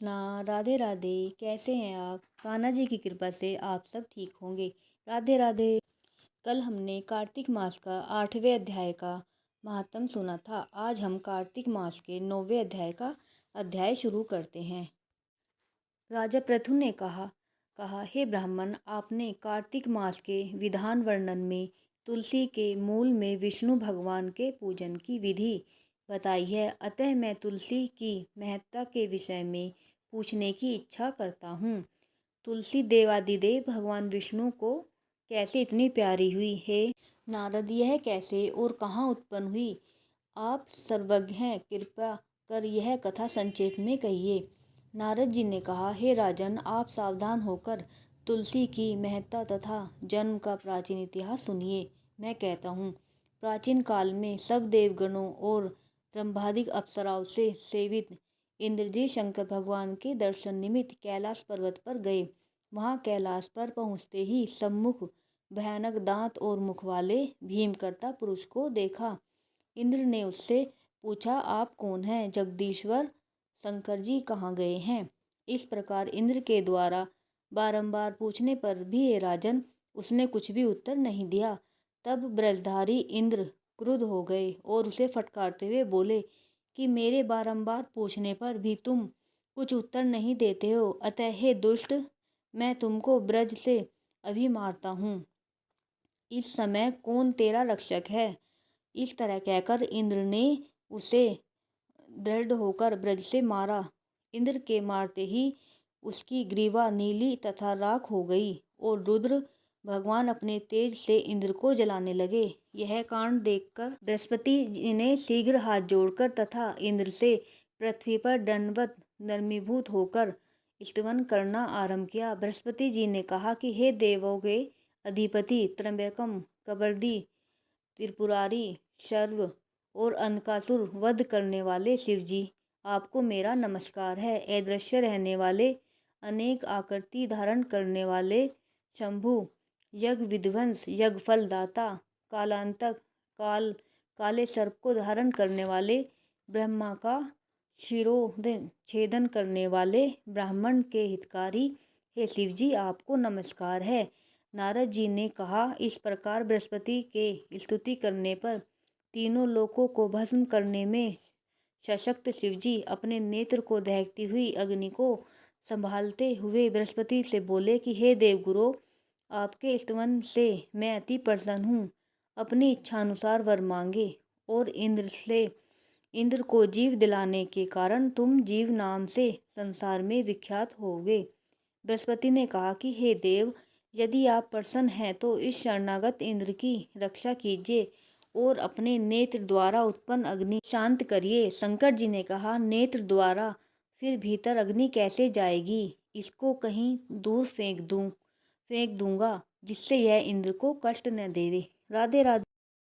राधे राधे। कैसे हैं आप? कान्हा जी की कृपा से आप सब ठीक होंगे। राधे राधे। कल हमने कार्तिक मास का 8वें अध्याय का महात्म सुना था। आज हम कार्तिक मास के 9वें अध्याय का अध्याय शुरू करते हैं। राजा पृथु ने कहा हे ब्राह्मण, आपने कार्तिक मास के विधान वर्णन में तुलसी के मूल में विष्णु भगवान के पूजन की विधि बताई है। अतः मैं तुलसी की महत्ता के विषय में पूछने की इच्छा करता हूँ। तुलसी देवादिदेव भगवान विष्णु को कैसे इतनी प्यारी हुई है नारद? यह कैसे और कहाँ उत्पन्न हुई? आप सर्वज्ञ हैं, कृपा कर यह कथा संक्षेप में कहिए। नारद जी ने कहा, हे राजन, आप सावधान होकर तुलसी की महत्ता तथा जन्म का प्राचीन इतिहास सुनिए। मैं कहता हूँ, प्राचीन काल में सब देवगणों और ब्रह्मादिक अप्सराओं से सेवित इंद्रजी शंकर भगवान के दर्शन निमित्त कैलाश पर्वत पर गए। वहाँ कैलाश पर पहुँचते ही सम्मुख भयानक दांत और मुख वाले भीमकर्ता पुरुष को देखा। इंद्र ने उससे पूछा, आप कौन हैं? जगदीश्वर शंकर जी कहाँ गए हैं? इस प्रकार इंद्र के द्वारा बारंबार पूछने पर भी हे राजन, उसने कुछ भी उत्तर नहीं दिया। तब ब्रजधारी इंद्र क्रुद्ध हो गए और उसे फटकारते हुए बोले कि मेरे बारंबार पूछने पर भी तुम कुछ उत्तर नहीं देते हो, अतः हे दुष्ट, मैं तुमको ब्रज से अभी मारता हूँ। इस समय कौन तेरा रक्षक है? इस तरह कहकर इंद्र ने उसे दृढ़ होकर ब्रज से मारा। इंद्र के मारते ही उसकी ग्रीवा नीली तथा राख हो गई और रुद्र भगवान अपने तेज से इंद्र को जलाने लगे। यह कांड देखकर बृहस्पति जी ने शीघ्र हाथ जोड़कर तथा इंद्र से पृथ्वी पर दंडवत नर्मीभूत होकर स्तवन करना आरंभ किया। बृहस्पति जी ने कहा कि हे देवों के अधिपति त्र्यंबकम, कबर्दी, त्रिपुरारी, शर्व और अंधकासुर वध करने वाले शिवजी, आपको मेरा नमस्कार है। अदृश्य रहने वाले, अनेक आकृति धारण करने वाले शंभु, यज्ञ विध्वंस, यज्ञ फल दाता, कालांतक, काले सर्प को धारण करने वाले, ब्रह्मा का शिरोच्छेदन करने वाले, ब्राह्मण के हितकारी, हे शिवजी, आपको नमस्कार है। नारद जी ने कहा, इस प्रकार बृहस्पति के स्तुति करने पर तीनों लोकों को भस्म करने में सशक्त शिवजी अपने नेत्र को दहकती हुई अग्नि को संभालते हुए बृहस्पति से बोले कि हे देवगुरु, आपके स्तवन से मैं अति प्रसन्न हूँ। अपनी इच्छानुसार वर मांगे। और इंद्र को जीव दिलाने के कारण तुम जीव नाम से संसार में विख्यात होगे। बृहस्पति ने कहा कि हे देव, यदि आप प्रसन्न हैं तो इस शरणागत इंद्र की रक्षा कीजिए और अपने नेत्र द्वारा उत्पन्न अग्नि शांत करिए। शंकर जी ने कहा, नेत्र द्वारा फिर भीतर अग्नि कैसे जाएगी? इसको कहीं दूर फेंक दूंगा, जिससे यह इंद्र को कष्ट न देवे। राधे राधे।